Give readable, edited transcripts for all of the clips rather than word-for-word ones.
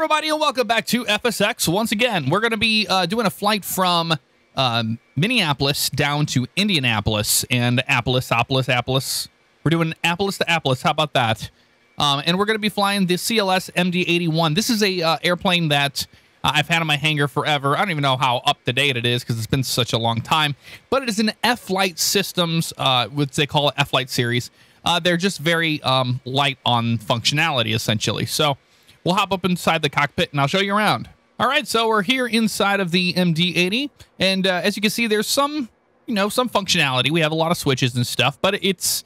everybody, and welcome back to FSX. Once again, we're going to be doing a flight from Minneapolis down to Indianapolis and Appolis. We're doing Appolis to Appolis. How about that? And we're going to be flying the CLS MD-81. This is a airplane that I've had in my hangar forever. I don't even know how up to date it is because it's been such a long time. But it is an F-Flight Systems, which they call it F-Flight series. They're just very light on functionality, essentially. So we'll hop up inside the cockpit and I'll show you around. All right, so we're here inside of the MD-80, and as you can see, there's some, some functionality. We have a lot of switches and stuff, but it's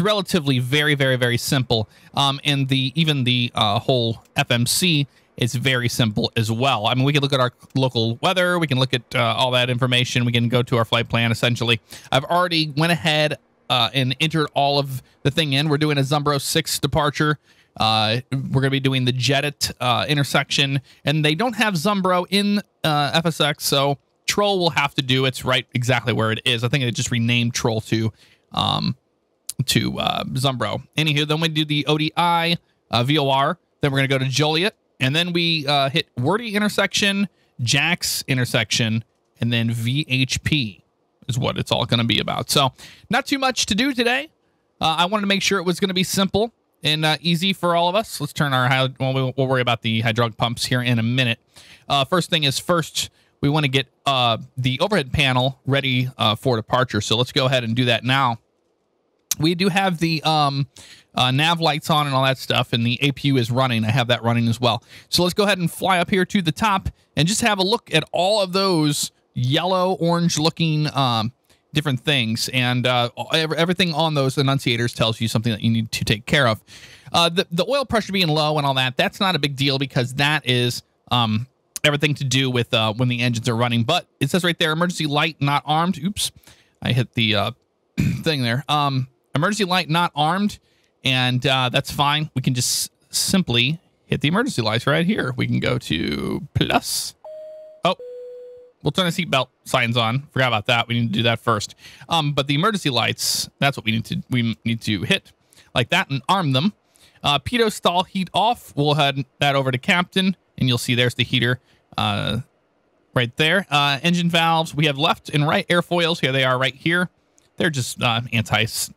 relatively very simple. And even the whole FMC is very simple as well. I mean, we can look at our local weather. We can look at all that information. We can go to our flight plan, essentially. I've already went ahead and entered all of the thing in. We're doing a Zumbro 6 departure. We're going to be doing the Jedit intersection, and they don't have Zumbro in FSX, so Troll will have to do it's right exactly where it is. I think they just renamed Troll to Zumbro. Anywho, then we do the ODI VOR. Then we're going to go to Joliet, and then we hit Wordy intersection, Jax intersection, and then VHP is what it's all going to be about. So not too much to do today. I wanted to make sure it was going to be simple and easy for all of us. Let's turn our, we'll worry about the hydraulic pumps here in a minute. First thing is first, we want to get the overhead panel ready for departure. So let's go ahead and do that now. We do have the nav lights on and all that stuff, and the APU is running. I have that running as well. So let's go ahead and fly up here to the top and just have a look at all of those yellow, orange looking different things, and everything on those enunciators tells you something that you need to take care of. The oil pressure being low and all that, that's not a big deal because that is everything to do with when the engines are running. But it says right there, emergency light not armed. Oops, I hit the thing there. Emergency light not armed, and that's fine. We can just simply hit the emergency lights right here. We can go to plus. Oh, we'll turn the seatbelt signs on. Forgot about that. We need to do that first. But the emergency lights, that's what we need to hit like that and arm them. Pitot stall heat off. We'll head that over to captain, and you'll see there's the heater right there. Engine valves. We have left and right airfoils. Here they are right here. They're just anti-ice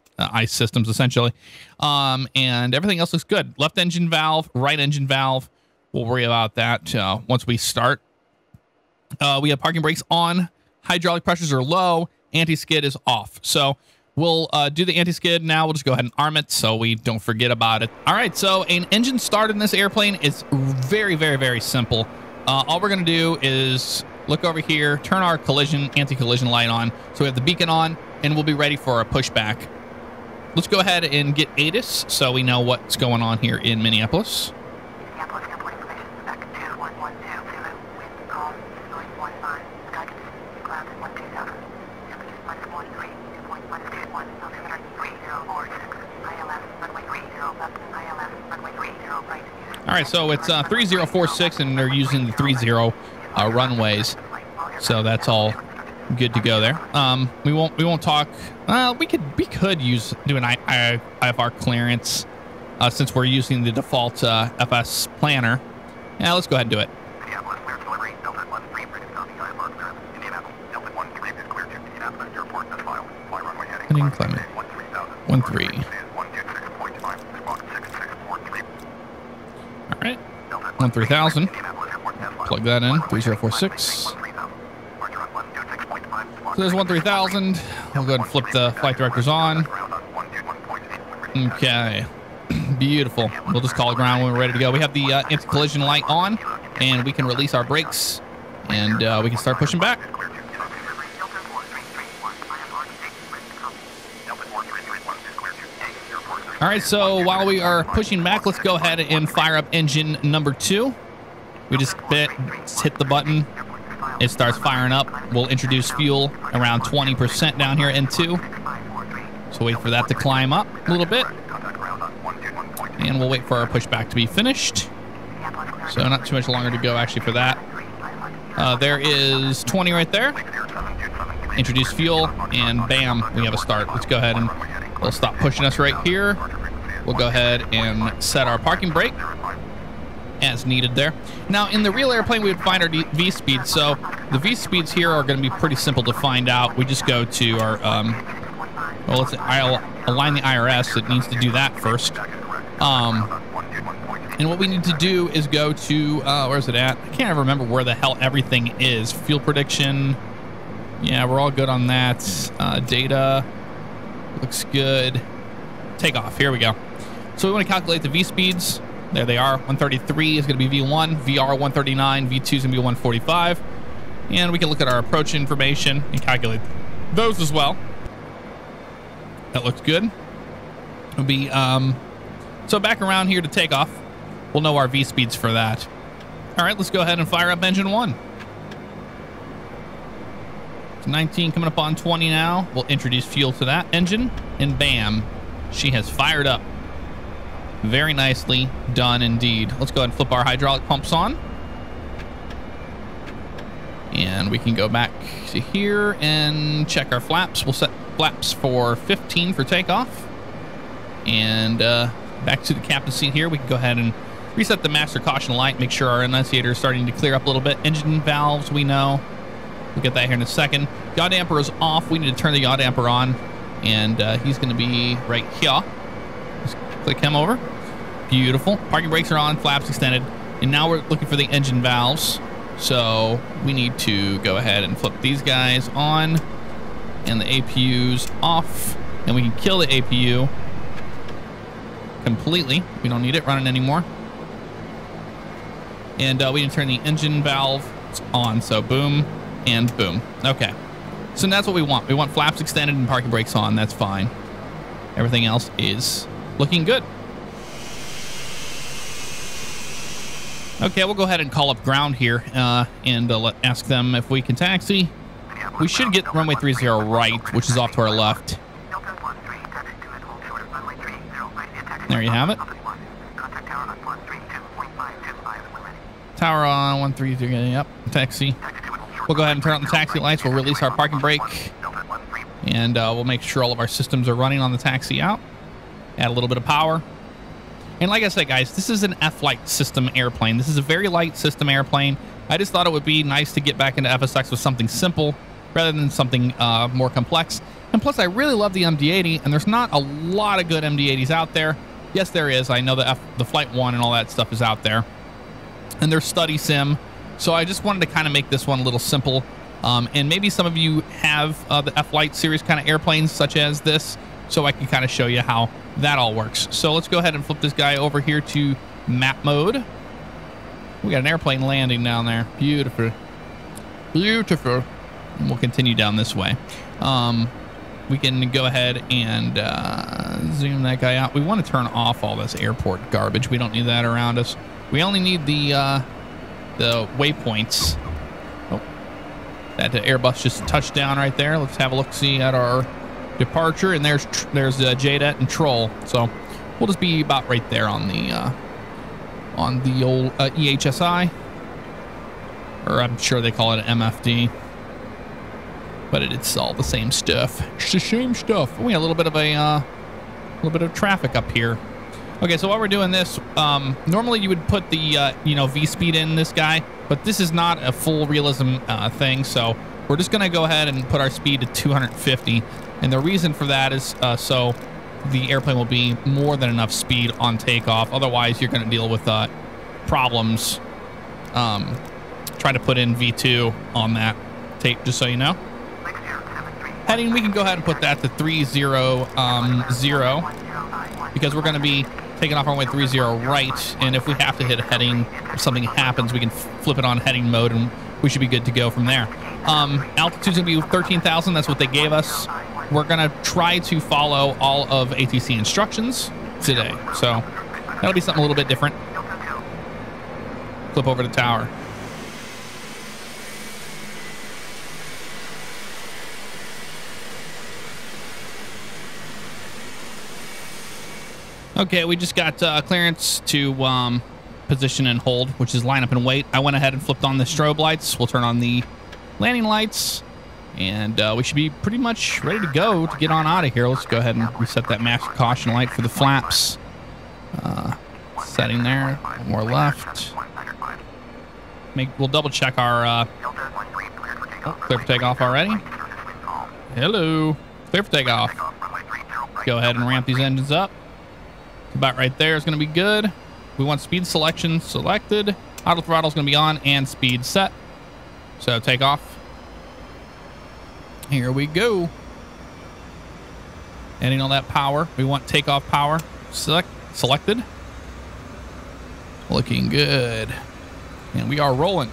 systems, essentially. And everything else looks good. Left engine valve, right engine valve. We'll worry about that once we start. We have parking brakes on, hydraulic pressures are low, anti-skid is off. So we'll do the anti-skid now. We'll just go ahead and arm it so we don't forget about it. All right, so an engine start in this airplane is very simple. All we're going to do is look over here, turn our anti-collision light on. So we have the beacon on, and we'll be ready for a pushback. Let's go ahead and get ATIS so we know what's going on here in Minneapolis. All right, so it's 3046, and they're using the 30 runways, so that's all good to go there. We won't talk. We could do an IFR clearance since we're using the default FS planner. Yeah, let's go ahead and do it. Heading climate 13. All right, 13,000. Plug that in. 3046. So there's 13,000. We'll go ahead and flip the flight directors on. Okay, beautiful. We'll just call ground when we're ready to go. We have the anti-collision light on, and we can release our brakes, and we can start pushing back. All right, so while we are pushing back, let's go ahead and fire up engine number 2. We just hit the button. It starts firing up. We'll introduce fuel around 20% down here in N2. So wait for that to climb up a little bit. And we'll wait for our pushback to be finished. So not too much longer to go actually for that. There is 20 right there. Introduce fuel, and bam, we have a start. Let's go ahead and they'll stop pushing us right here. We'll go ahead and set our parking brake. as needed there. Now, in the real airplane, we would find our V speeds. So the V speeds here are going to be pretty simple to find out. We just go to our, well, I'll align the IRS. It needs to do that first. And what we need to do is go to, where's it at? I can't even remember where the hell everything is. Fuel prediction. Yeah, we're all good on that. Data. Looks good. Takeoff. Here we go. So we want to calculate the V speeds. There they are. 133 is going to be V1. VR 139. V2 is going to be 145. And we can look at our approach information and calculate those as well. That looks good. It'll be, so back around here to takeoff. We'll know our V speeds for that. All right, let's go ahead and fire up engine 1. It's 19 coming up on 20 now. We'll introduce fuel to that engine, and bam, she has fired up. Very nicely done indeed. Let's go ahead and flip our hydraulic pumps on. And we can go back to here and check our flaps. We'll set flaps for 15 for takeoff. And back to the captain's seat here. We can go ahead and reset the master caution light, make sure our annunciator is starting to clear up a little bit. Engine valves, we know. We'll get that here in a second. Yaw damper is off. We need to turn the yaw damper on, and he's going to be right here. Just click him over. Beautiful. Parking brakes are on, flaps extended, and now we're looking for the engine valves. So we need to go ahead and flip these guys on, and the APU's off, and we can kill the APU completely. We don't need it running anymore. And we need to turn the engine valve on. So boom and boom. Okay. So that's what we want. We want flaps extended and parking brakes on. That's fine. Everything else is looking good. Okay, we'll go ahead and call up ground here and ask them if we can taxi. We should get runway 30 right, which is off to our left. There you have it. Tower on 130, yep, taxi. We'll go ahead and turn on the taxi lights. We'll release our parking brake. And we'll make sure all of our systems are running on the taxi out. Add a little bit of power. And like I said, guys, this is an F-Light system airplane. This is a very light system airplane. I just thought it would be nice to get back into FSX with something simple rather than something more complex. And plus, I really love the MD-80, and there's not a lot of good MD-80s out there. Yes, there is. I know the Flight 1 and all that stuff is out there. And there's study sim. So I just wanted to kind of make this one a little simple. And maybe some of you have the F-Light series kind of airplanes such as this, so I can kind of show you how that all works. So let's go ahead and flip this guy over here to map mode. We got an airplane landing down there. Beautiful. Beautiful. And we'll continue down this way. We can go ahead and zoom that guy out. We want to turn off all this airport garbage. We don't need that around us. We only need the waypoints. Oh, that Airbus just touched down right there. Let's have a look-see at our departure, and there's JDET and Troll. So we'll just be about right there on the old EHSI, or I'm sure they call it an MFD, but it's all the same stuff. It's the same stuff. We got a little bit of traffic up here. Okay, so while we're doing this, normally you would put the V speed in this guy, but this is not a full realism thing, so we're just gonna go ahead and put our speed to 250. And the reason for that is so the airplane will be more than enough speed on takeoff. Otherwise, you're going to deal with problems trying to put in V2 on that tape, just so you know. Heading, we can go ahead and put that to 300 because we're going to be taking off runway 30 right. And if we have to hit a heading, if something happens, we can flip it on heading mode and we should be good to go from there. Altitude's going to be 13,000. That's what they gave us. We're going to try to follow all of ATC instructions today. So that'll be something a little bit different. Flip over to tower. Okay, we just got clearance to position and hold, which is line up and wait. I went ahead and flipped on the strobe lights. We'll turn on the landing lights. And we should be pretty much ready to go to get on out of here. Let's go ahead and reset that master caution light for the flaps. Setting there. One more left. We'll double check our clear for takeoff already. Hello. Clear for takeoff. Go ahead and ramp these engines up. About right there is going to be good. We want speed selection selected. Auto throttle is going to be on and speed set. So takeoff. Here we go. Adding all that power. We want takeoff power selected. Looking good. And we are rolling.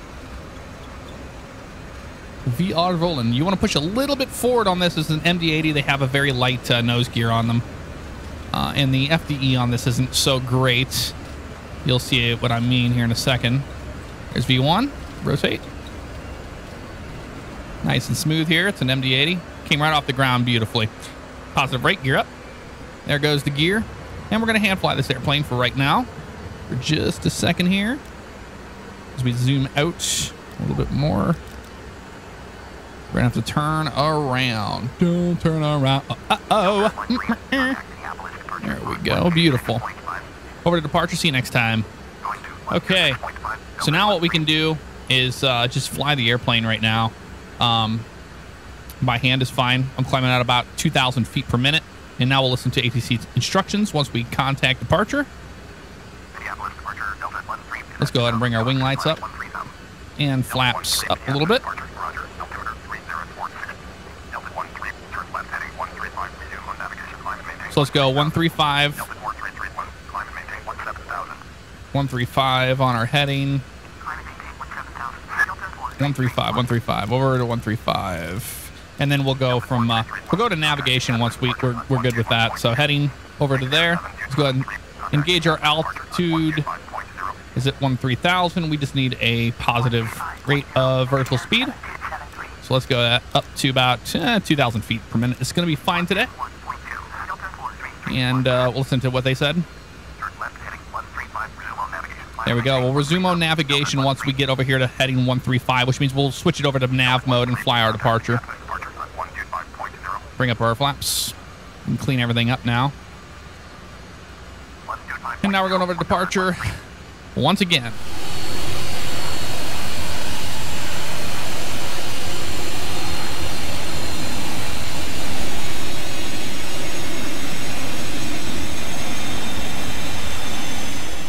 We are rolling. You want to push a little bit forward on this. This is an MD-80. They have a very light nose gear on them. And the FDE on this isn't so great. You'll see what I mean here in a second. There's V1. Rotate. Nice and smooth here. It's an MD-80. Came right off the ground beautifully. Positive rate, gear up. There goes the gear. And we're going to hand fly this airplane for right now. For just a second here. As we zoom out a little bit more. We're going to have to turn around. Don't turn around. Uh-oh. There we go. Beautiful. Over to departure. See you next time. Okay. So now what we can do is just fly the airplane right now. By hand is fine. I'm climbing at about 2,000 feet per minute. And now we'll listen to ATC's instructions once we contact departure. Let's go ahead and bring our wing lights up. And flaps up a little bit. So let's go 135. 135 on our heading. 135, 135, over to 135. And then we'll go from, we'll go to navigation once we're good with that. So heading over to there. Let's go ahead and engage our altitude. Is it 13,000? We just need a positive rate of vertical speed. So let's go up to about 2,000 feet per minute. It's going to be fine today. And we'll listen to what they said. There we go. We'll resume on navigation once we get over here to heading 135, which means we'll switch it over to nav mode and fly our departure. Bring up our flaps and clean everything up now. And now we're going over to departure once again.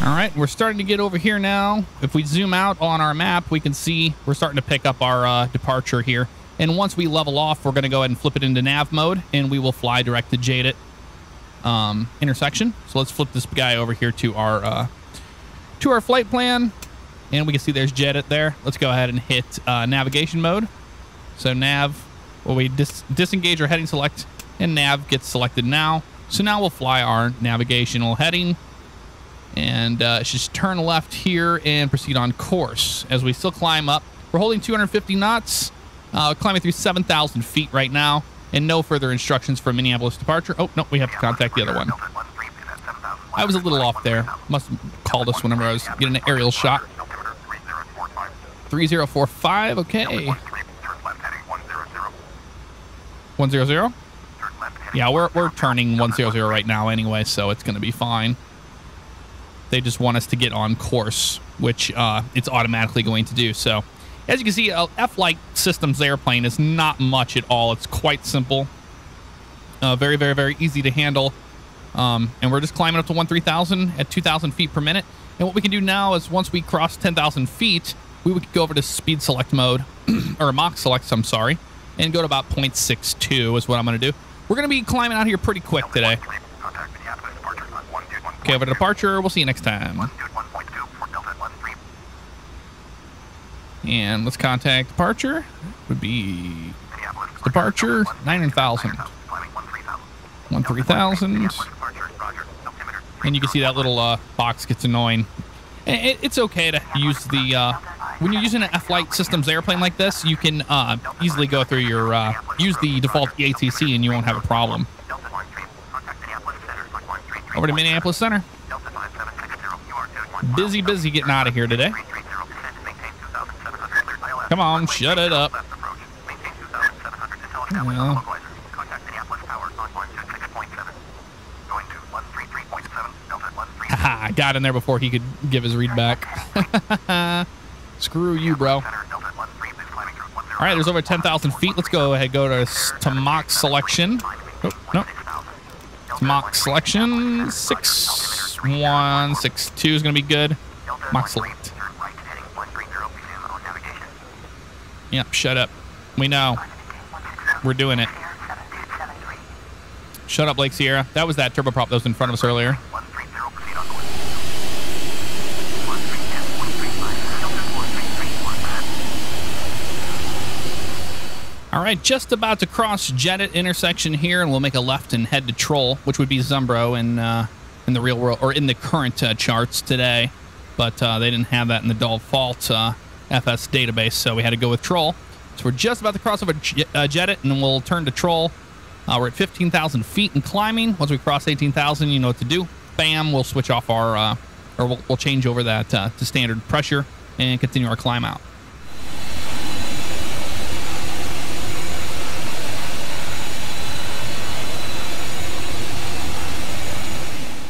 All right, we're starting to get over here now. If we zoom out on our map, we can see we're starting to pick up our departure here. And once we level off, we're going to go ahead and flip it into nav mode, and we will fly direct to Jaded intersection. So let's flip this guy over here to our flight plan, and we can see there's Jaded there. Let's go ahead and hit navigation mode. So nav, well, we disengage our heading select, and nav gets selected now. So now we'll fly our navigational heading. And just turn left here and proceed on course as we still climb up. We're holding 250 knots, climbing through 7,000 feet right now, and no further instructions for Minneapolis departure. Oh, no, we have to contact the other one. I was a little off there. Must have called us whenever I was getting an aerial shot. 3045, okay. 100? Yeah, we're turning 100 right now anyway, so it's going to be fine. They just want us to get on course, which it's automatically going to do. So, as you can see, F-Flight Systems airplane is not much at all. It's quite simple. Very, very, very easy to handle. And we're just climbing up to 13,000 at 2,000 feet per minute. And what we can do now is once we cross 10,000 feet, we would go over to speed select mode, or Mach select, I'm sorry, and go to about 0.62 is what I'm going to do. We're going to be climbing out here pretty quick today. Okay, over to departure. We'll see you next time. And let's contact departure. Would be departure 9,000. 13,000. And you can see that little box gets annoying. It's okay to use the when you're using an F-Flight Systems airplane like this, you can easily go through your use the default ATC and you won't have a problem. Over to Minneapolis Center. Busy getting out of here today. Come on, shut it up. Well, Ha! Got in there before he could give his read back. Screw you, bro. All right, there's over 10,000 feet. Let's go ahead, go to mock selection. Oh, no. Mock selection 6162 is going to be good. Mock select. Yep, shut up. We know. We're doing it. Shut up, Lake Sierra. That was that turboprop that was in front of us earlier. All right, just about to cross Jedit intersection here, and we'll make a left and head to Troll, which would be Zumbro in the real world, or in the current charts today. But they didn't have that in the default FS database, so we had to go with Troll. So we're just about to cross over Jedit, and we'll turn to Troll. We're at 15,000 feet and climbing. Once we cross 18,000, you know what to do. Bam, we'll switch off our, or we'll change over that to standard pressure and continue our climb out.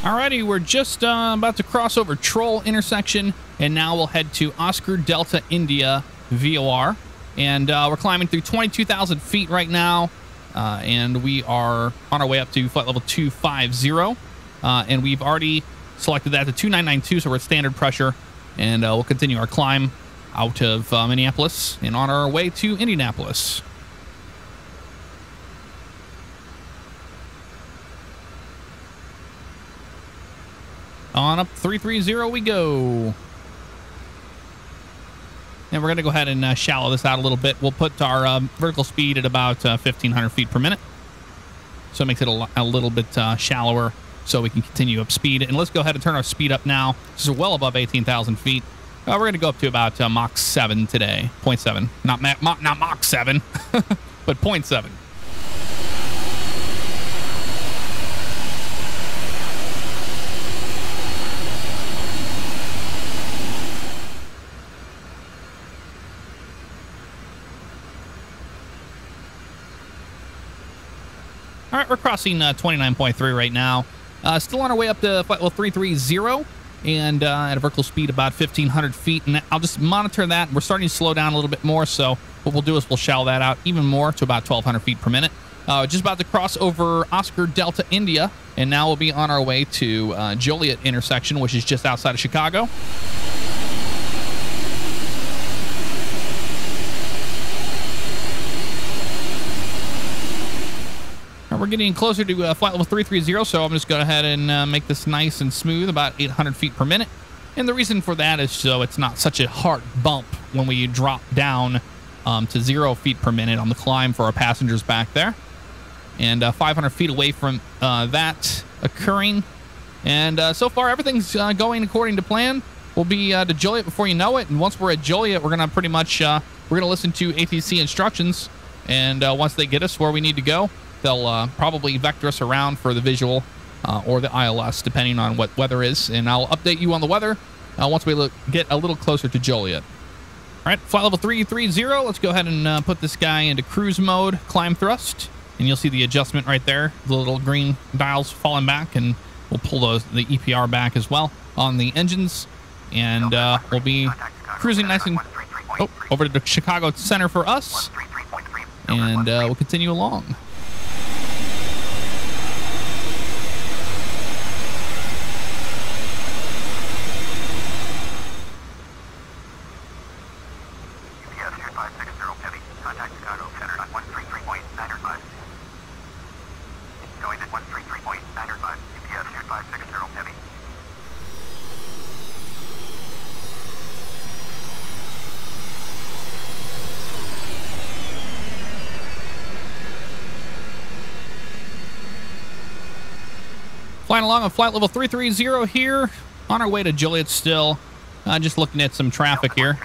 Alrighty, we're just about to cross over Troll intersection, and now we'll head to Oscar Delta India VOR. And we're climbing through 22,000 feet right now, and we are on our way up to flight level 250. And we've already selected that to 2992, so we're at standard pressure, and we'll continue our climb out of Minneapolis and on our way to Indianapolis. On up 330 we go. And we're going to go ahead and shallow this out a little bit. We'll put our vertical speed at about 1,500 feet per minute. So it makes it a little bit shallower so we can continue up speed. And let's go ahead and turn our speed up now. This is well above 18,000 feet. We're going to go up to about Mach 7 today. 0.7. Not Mach 7, but 0.7. All right, we're crossing 29.3 right now. Still on our way up to flight level 330 and at a vertical speed about 1,500 feet. And I'll just monitor that. We're starting to slow down a little bit more, so what we'll do is we'll shallow that out even more to about 1,200 feet per minute. Just about to cross over Oscar Delta India, and now we'll be on our way to Joliet intersection, which is just outside of Chicago. We're getting closer to flight level 330, so I'm just going to go ahead and make this nice and smooth, about 800 feet per minute. And the reason for that is so it's not such a hard bump when we drop down to 0 feet per minute on the climb for our passengers back there. And 500 feet away from that occurring. And so far, everything's going according to plan. We'll be to Joliet before you know it. And once we're at Joliet, we're going to pretty much we're going to listen to ATC instructions. And once they get us where we need to go, they'll probably vector us around for the visual or the ILS, depending on what weather is. And I'll update you on the weather once we get a little closer to Joliet. All right, flight level 330. Let's go ahead and put this guy into cruise mode, climb thrust. And you'll see the adjustment right there, the little green dials falling back. And we'll pull the EPR back as well on the engines. And we'll be cruising nice and over to the Chicago Center for us. And we'll continue along. Flying along on flight level 330 here, on our way to Joliet still. Just looking at some traffic here.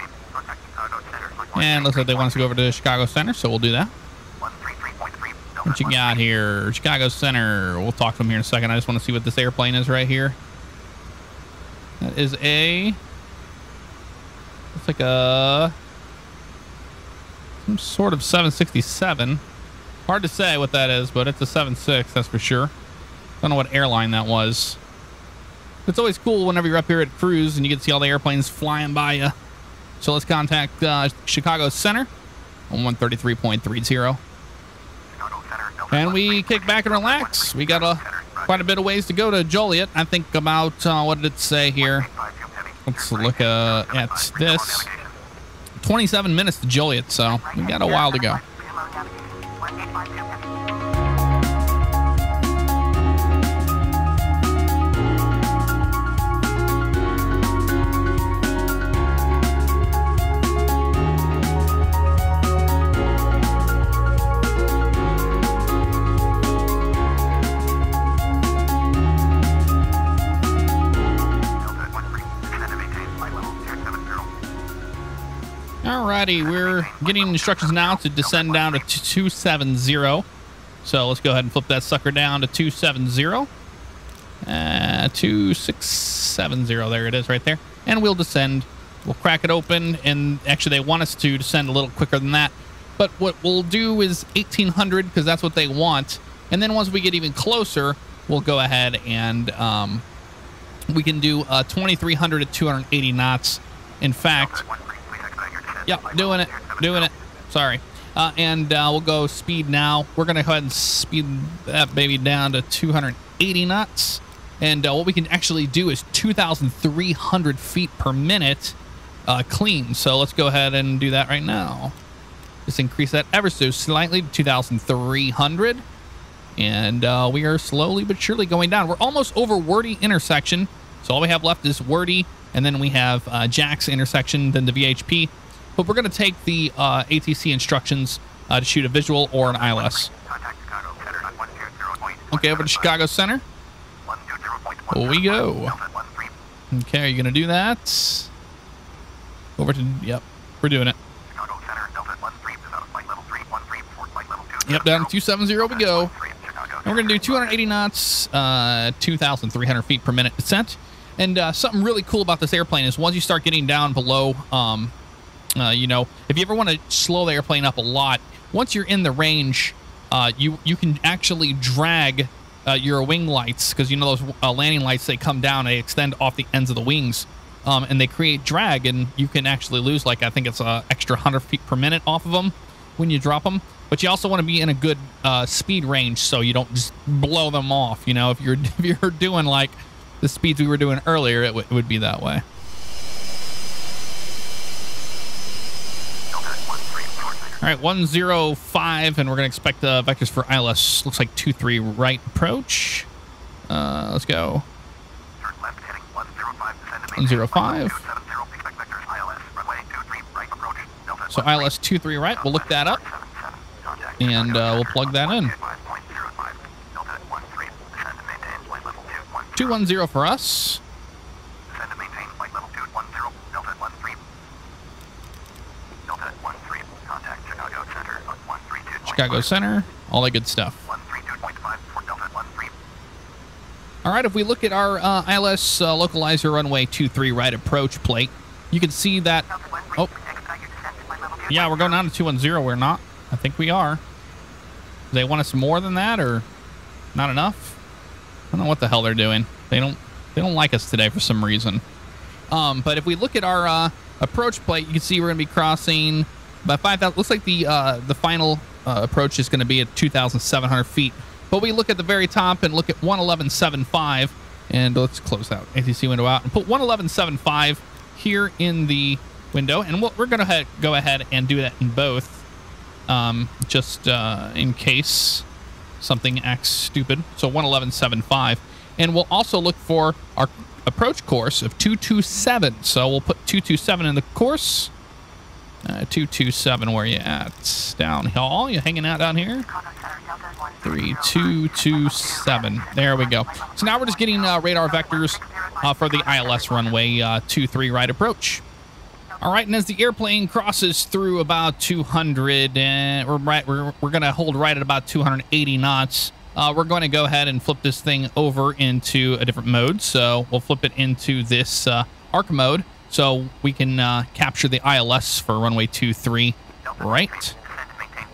And looks like they want us to go over to the Chicago Center, so we'll do that. What you got here? Chicago Center. We'll talk to them here in a second. I just want to see what this airplane is right here. That is a... It's like a... some sort of 767. Hard to say what that is, but it's a 7.6, that's for sure. Don't know what airline that was. It's always cool whenever you're up here at cruise and you get to see all the airplanes flying by you. So let's contact Chicago Center on 133.30. And we kick back and relax. We got quite a bit of ways to go to Joliet. I think about, what did it say here? Let's look at this. 27 minutes to Joliet, so we got a while to go. Alrighty, we're getting instructions now to descend down to 270. So let's go ahead and flip that sucker down to 270. 2670, there it is right there. And we'll descend. We'll crack it open, and actually they want us to descend a little quicker than that. But what we'll do is 1800, because that's what they want. And then once we get even closer, we'll go ahead and we can do 2300 at 280 knots. In fact, yep, doing it. Sorry. And we'll go speed now. We're going to go ahead and speed that baby down to 280 knots. And what we can actually do is 2,300 feet per minute clean. So let's go ahead and do that right now. Just increase that ever so slightly to 2,300. And we are slowly but surely going down. We're almost over Wordy intersection. So all we have left is Wordy. And then we have Jack's intersection, then the VHP. But we're going to take the ATC instructions to shoot a visual or an ILS. Okay, over to Chicago Center. Here we go. Okay, are you going to do that? Over to, yep, we're doing it. Yep, down to 270 we go. And we're going to do 280 knots, 2,300 feet per minute descent. And something really cool about this airplane is once you start getting down below, you know, if you ever want to slow the airplane up a lot, once you're in the range, you can actually drag your wing lights, because you know those landing lights, they come down, they extend off the ends of the wings, and they create drag, and you can actually lose, like, I think it's extra 100 feet per minute off of them when you drop them. But you also want to be in a good speed range so you don't just blow them off. You know, if you're doing like the speeds we were doing earlier, it would be that way. All right, 105, and we're going to expect vectors for ILS. Looks like 23 right approach. Let's go. 105. So ILS 23 right. We'll look that up, and we'll plug that in. 210 for us. Chicago Center, all that good stuff. All right, if we look at our ILS localizer runway 23 right approach plate, you can see that. Oh, yeah, we're going down to 210. We're not. I think we are. Do they want us more than that, or not enough? I don't know what the hell they're doing. They don't like us today for some reason. But if we look at our approach plate, you can see we're going to be crossing about 5,000. Looks like the final approach is going to be at 2,700 feet. But we look at the very top and look at 111.75, and let's close that ATC window out and put 111.75 here in the window, and we're going to go ahead and do that in both, just in case something acts stupid. So 111.75, and we'll also look for our approach course of 227. So we'll put 227 in the course. 227, where you at? Down here. You hanging out down here? 3227. There we go. So now we're just getting radar vectors for the ILS runway 23 right approach. All right, and as the airplane crosses through about 200, and we're going to hold right at about 280 knots. We're going to go ahead and flip this thing over into a different mode. So we'll flip it into this arc mode, so we can capture the ILS for runway 23 right.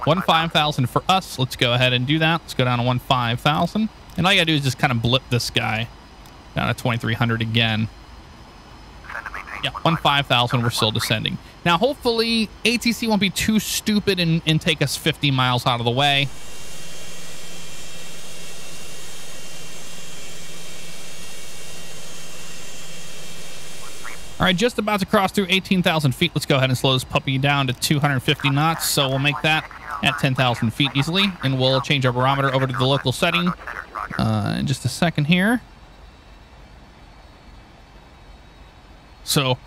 15,000 for us. Let's go ahead and do that. Let's go down to 15,000. And all you gotta do is just kind of blip this guy. Down to 2,300 again. Yeah, 15,000. We're still descending. Now, hopefully, ATC won't be too stupid and take us 50 miles out of the way. All right, just about to cross through 18,000 feet. Let's go ahead and slow this puppy down to 250 knots. So we'll make that at 10,000 feet easily. And we'll change our barometer over to the local setting in just a second here. So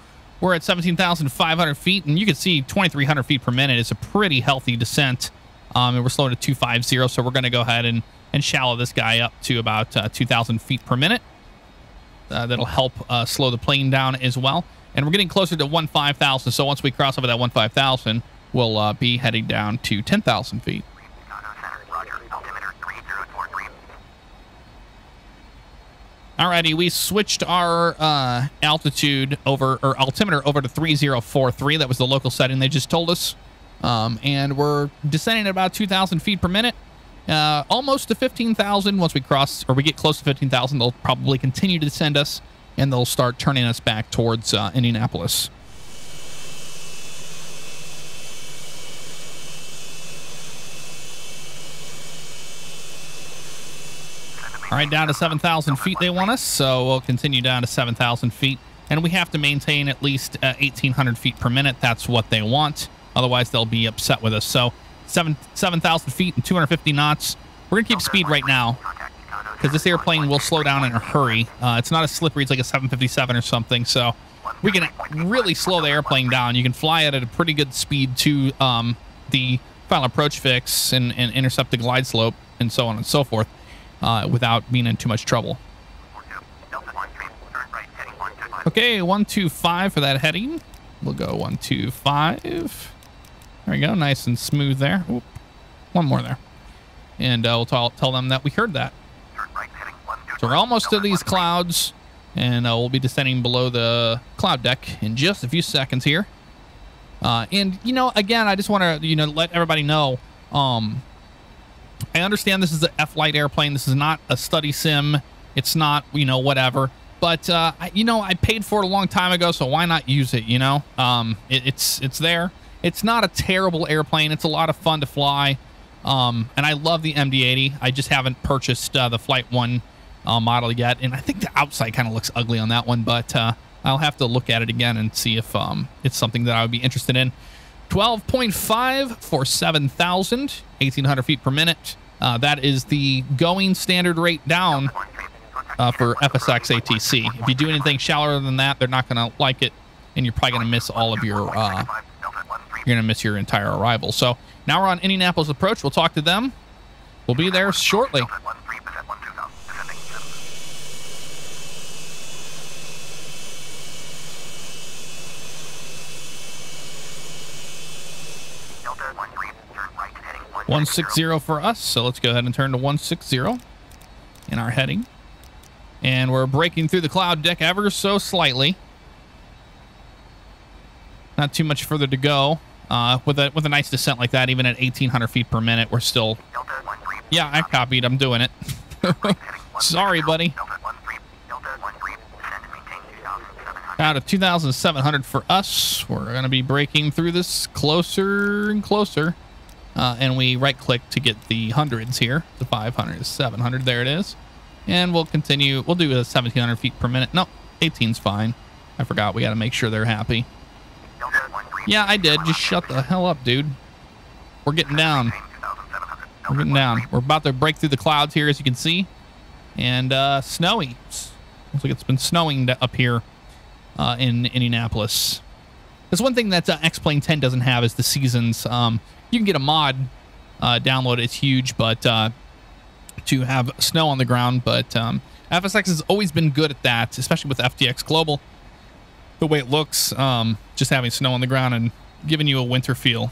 we're at 17,500 feet, and you can see 2,300 feet per minute is a pretty healthy descent. And we're slowing to 250, so we're going to go ahead and shallow this guy up to about 2,000 feet per minute. That'll help slow the plane down as well. And we're getting closer to 15,000, so once we cross over that 15,000, we'll be heading down to 10,000 feet. Alrighty, we switched our altitude over, or altimeter over to 3043. That was the local setting they just told us. And we're descending at about 2,000 feet per minute. Almost to 15,000. Once we cross, or we get close to 15,000, they'll probably continue to descend us, and they'll start turning us back towards Indianapolis. All right, down to 7,000 feet they want us, so we'll continue down to 7,000 feet. And we have to maintain at least 1,800 feet per minute. That's what they want. Otherwise, they'll be upset with us. So 7,000 feet and 250 knots. We're going to keep speed right now because this airplane will slow down in a hurry. It's not as slippery. It's like a 757 or something. So we can really slow the airplane down. You can fly it at a pretty good speed to the final approach fix and intercept the glide slope and so on and so forth. Without being in too much trouble. Okay, 125 for that heading. We'll go 125. There we go, nice and smooth there. Oop. One more there. And we'll tell them that we heard that. So we're almost to these clouds, and we'll be descending below the cloud deck in just a few seconds here. And, you know, again, I just want to, you know, let everybody know, I understand this is an F-Light airplane. This is not a study sim. It's not, you know, whatever. But, you know, I paid for it a long time ago, so why not use it, you know? It's there. It's not a terrible airplane. It's a lot of fun to fly. And I love the MD-80. I just haven't purchased the Flight 1 model yet. And I think the outside kind of looks ugly on that one. But I'll have to look at it again and see if it's something that I would be interested in. 12.5 for 7,000, 1,800 feet per minute. That is the going standard rate down for FSX ATC. If you do anything shallower than that, they're not going to like it, and you're probably going to miss all of your, you're going to miss your entire arrival. So now we're on Indianapolis approach. We'll talk to them. We'll be there shortly. .160 for us, so let's go ahead and turn to 160 in our heading. And we're breaking through the cloud deck ever so slightly. Not too much further to go. With a nice descent like that, even at 1,800 feet per minute, we're still... Yeah, I copied. I'm doing it. Sorry, buddy. Out of 2,700 for us. We're going to be breaking through this closer and closer. And we right-click to get the hundreds here. The 500 is 700. There it is. And we'll continue. We'll do 1,700 feet per minute. No, 18's fine. I forgot. We got to make sure they're happy. Yeah, I did. Just shut the hell up, dude. We're getting down. We're getting down. We're about to break through the clouds here, as you can see. And snowy. Looks like it's been snowing up here in Indianapolis. There's one thing that X-Plane 10 doesn't have is the seasons. You can get a mod download. It's huge, but to have snow on the ground. But FSX has always been good at that, especially with FTX Global. The way it looks, just having snow on the ground and giving you a winter feel.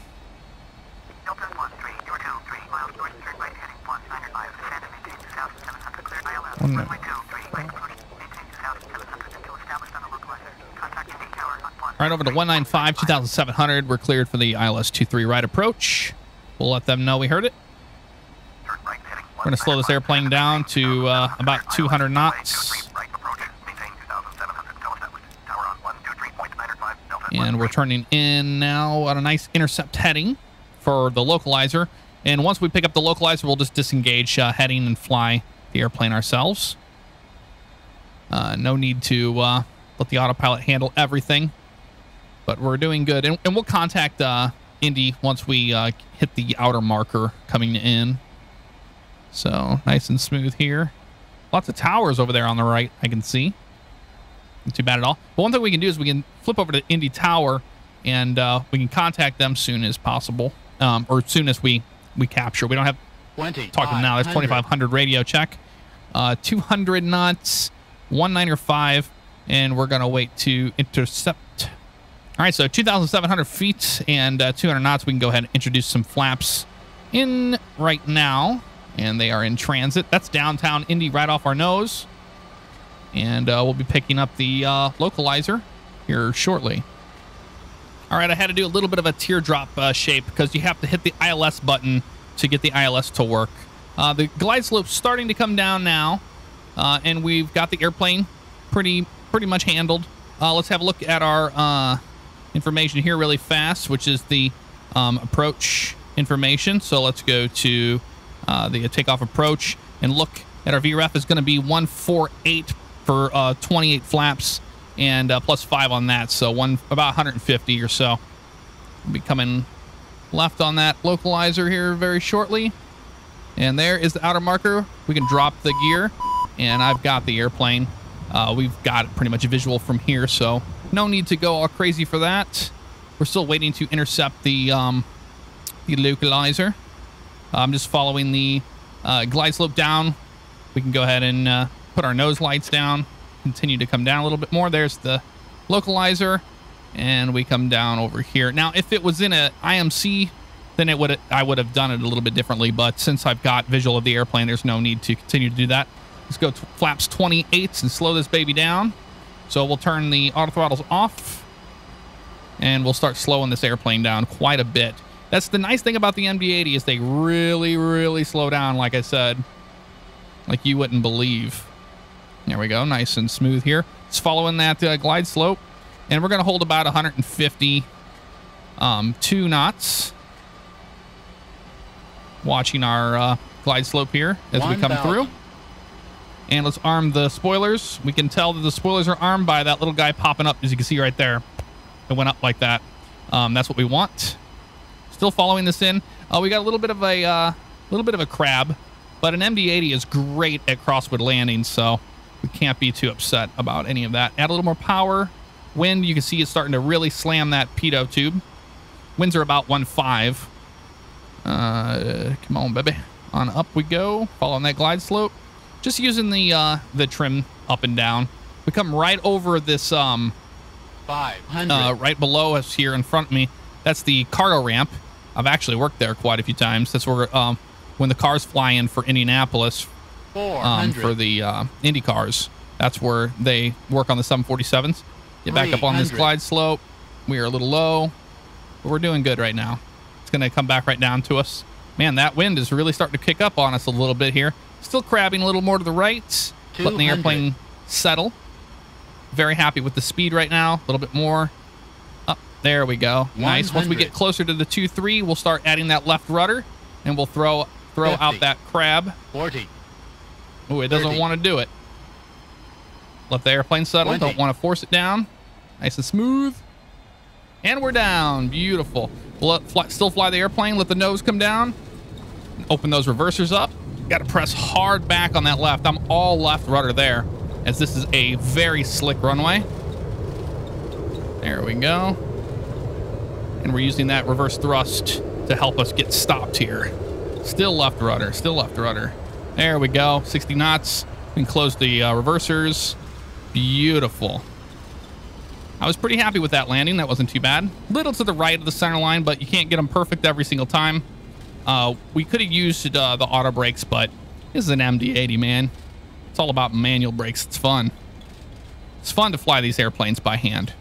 All right, over to 195, 2,700. We're cleared for the ILS 23 right approach. We'll let them know we heard it. We're going to slow this airplane down to about 200 knots. And we're turning in now on a nice intercept heading for the localizer. And once we pick up the localizer, we'll just disengage heading and fly the airplane ourselves. No need to let the autopilot handle everything. But we're doing good. And we'll contact Indy once we hit the outer marker coming in. So nice and smooth here. Lots of towers over there on the right, I can see. Not too bad at all. But one thing we can do is we can flip over to Indy Tower and we can contact them soon as possible. Or as soon as we capture. We don't have talking now. There's 2500 radio check. 200 knots, 195, and we're going to wait to intercept. All right, so 2,700 feet and 200 knots. We can go ahead and introduce some flaps in right now. And they are in transit. That's downtown Indy right off our nose. And we'll be picking up the localizer here shortly. All right, I had to do a little bit of a teardrop shape because you have to hit the ILS button to get the ILS to work. The glide slope's starting to come down now. And we've got the airplane pretty much handled. Let's have a look at our information here really fast, which is the approach information. So let's go to the takeoff approach and look at our VREF is going to be 148 for 28 flaps and plus 5 on that. So about 150 or so. We'll be coming left on that localizer here very shortly. And there is the outer marker. We can drop the gear and I've got the airplane. We've got pretty much a visual from here, so no need to go all crazy for that. We're still waiting to intercept the localizer. I'm just following the glide slope down. We can go ahead and put our nose lights down, continue to come down a little bit more. There's the localizer, and we come down over here. Now, if it was in a IMC, then I would have done it a little bit differently, but since I've got visual of the airplane, there's no need to continue to do that. Let's go to flaps 28 and slow this baby down. So we'll turn the auto throttles off, and we'll start slowing this airplane down quite a bit. That's the nice thing about the MD-80 is they really slow down, like I said, like you wouldn't believe. There we go, nice and smooth here. It's following that glide slope, and we're going to hold about 150 2 knots. Watching our glide slope here as we come through. And let's arm the spoilers. We can tell that the spoilers are armed by that little guy popping up, as you can see right there. It went up like that. That's what we want. Still following this in. We got a little bit of a crab, but an MD-80 is great at crosswind landing, so we can't be too upset about any of that. Add a little more power. Wind, you can see it's starting to really slam that pitot tube. Winds are about 1.5. Come on, baby. On up we go. Following that glide slope. Just using the trim up and down. We come right over this 500. Right below us here in front of me. That's the cargo ramp. I've actually worked there quite a few times. That's where when the cars fly in for Indianapolis, for the Indy cars, that's where they work on the 747s. Get back up on this glide slope. We are a little low, but we're doing good right now. It's going to come back right down to us. Man, that wind is really starting to kick up on us a little bit here. Still crabbing a little more to the right, letting the airplane settle. Very happy with the speed right now. A little bit more. Up there we go. Nice. Once we get closer to the 2-3, we'll start adding that left rudder, and we'll throw 50, out that crab. 40. Oh, it doesn't 30, want to do it. Let the airplane settle. 20. Don't want to force it down. Nice and smooth. And we're down. Beautiful. We'll still fly the airplane. Let the nose come down. Open those reversers up. Got to press hard back on that left. I'm all left rudder there, as this is a very slick runway. There we go. And we're using that reverse thrust to help us get stopped here. Still left rudder. Still left rudder. There we go. 60 knots. We can close the reversers. Beautiful. I was pretty happy with that landing. That wasn't too bad. Little to the right of the center line, but you can't get them perfect every single time. We could have used the auto brakes, but this is an MD-80, man. It's all about manual brakes. It's fun. It's fun to fly these airplanes by hand.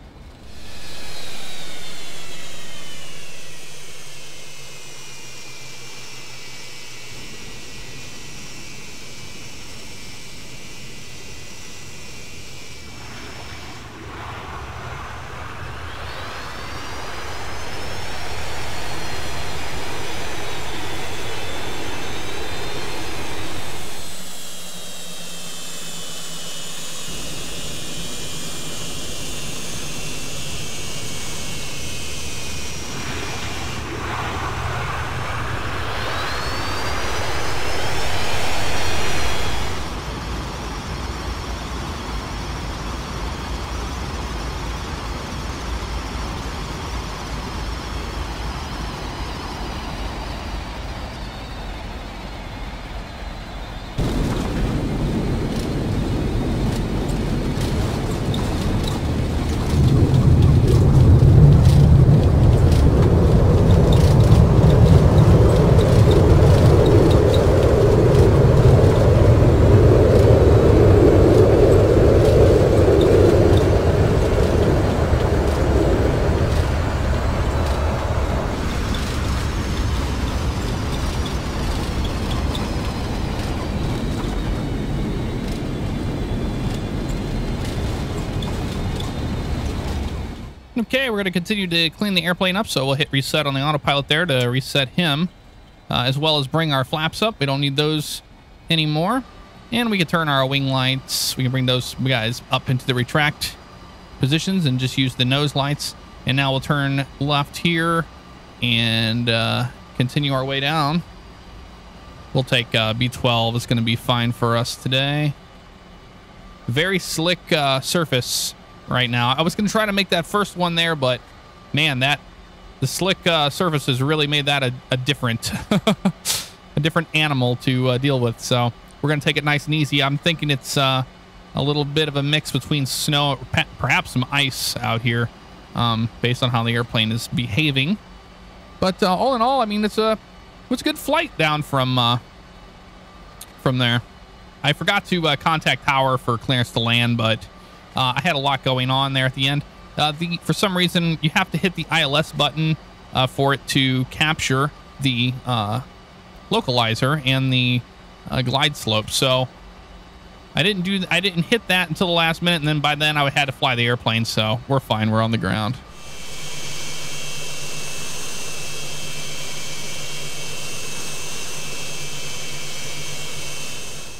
Okay, we're going to continue to clean the airplane up, so we'll hit reset on the autopilot there to reset him, as well as bring our flaps up. We don't need those anymore. And we can turn our wing lights. We can bring those guys up into the retract positions and just use the nose lights. And now we'll turn left here and continue our way down. We'll take B12. It's going to be fine for us today. Very slick surface right now. I was going to try to make that first one there, but man, the slick surfaces really made that a different a different animal to deal with. So we're going to take it nice and easy. I'm thinking it's a little bit of a mix between snow, perhaps some ice out here, based on how the airplane is behaving. But all in all, I mean, it was a good flight down from there. I forgot to contact tower for clearance to land, but I had a lot going on there at the end. For some reason, you have to hit the ILS button for it to capture the localizer and the glide slope. So I didn't hit that until the last minute, and then by then I had to fly the airplane. So we're fine. We're on the ground.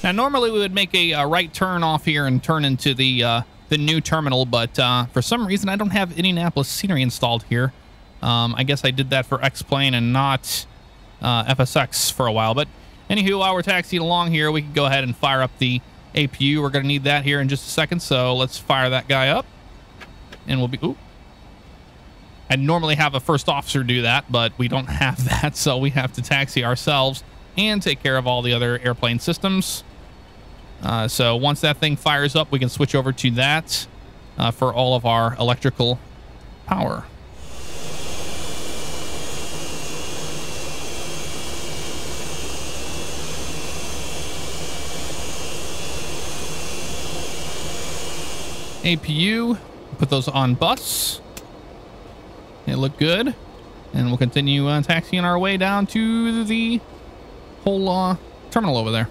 Now, normally we would make a right turn off here and turn into the new terminal, but for some reason I don't have Indianapolis scenery installed here. I guess I did that for X-Plane and not FSX for a while. But anywho, while we're taxiing along here, we can go ahead and fire up the APU. We're going to need that here in just a second, so let's fire that guy up. And we'll be... Ooh. I'd normally have a first officer do that, but we don't have that, so we have to taxi ourselves and take care of all the other airplane systems. So once that thing fires up, we can switch over to that for all of our electrical power. APU, put those on bus. They look good. And we'll continue taxiing our way down to the whole terminal over there.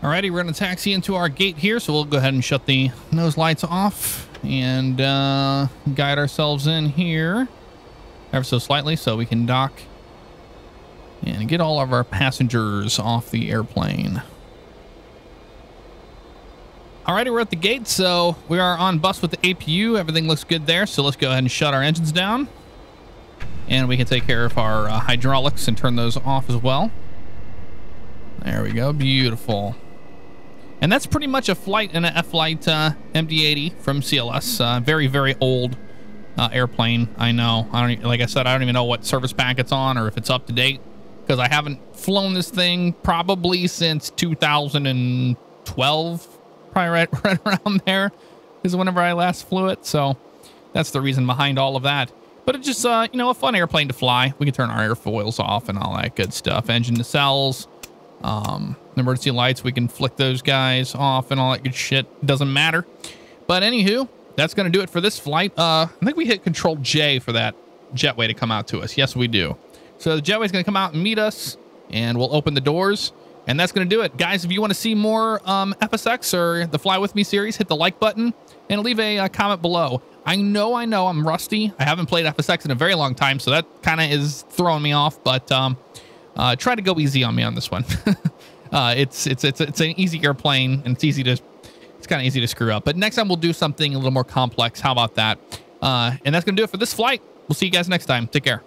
Alrighty, we're going to taxi into our gate here, so we'll go ahead and shut the nose lights off and guide ourselves in here ever so slightly so we can dock and get all of our passengers off the airplane. Alrighty, we're at the gate, so we are on bus with the APU. Everything looks good there, so let's go ahead and shut our engines down. And we can take care of our hydraulics and turn those off as well. There we go, beautiful. And that's pretty much a flight in an F-Flight MD-80 from CLS. Very, very old airplane. I know. Like I said, I don't even know what service pack it's on or if it's up to date, because I haven't flown this thing probably since 2012. Probably right around there is whenever I last flew it. So that's the reason behind all of that. But it's just, you know, a fun airplane to fly. We can turn our airfoils off and all that good stuff. Engine nacelles. Emergency lights, we can flick those guys off and all that good shit. Doesn't matter. But anywho, that's going to do it for this flight. I think we hit Control J for that jetway to come out to us. Yes, we do. So the jetway is going to come out and meet us, and we'll open the doors, and that's going to do it. Guys, if you want to see more FSX or the Fly With Me series, hit the like button and leave a comment below. I know I'm rusty. I haven't played FSX in a very long time, so that kind of is throwing me off, but try to go easy on me on this one. It's an easy airplane, and it's kind of easy to screw up. But next time we'll do something a little more complex. How about that? And that's gonna do it for this flight. We'll see you guys next time. Take care.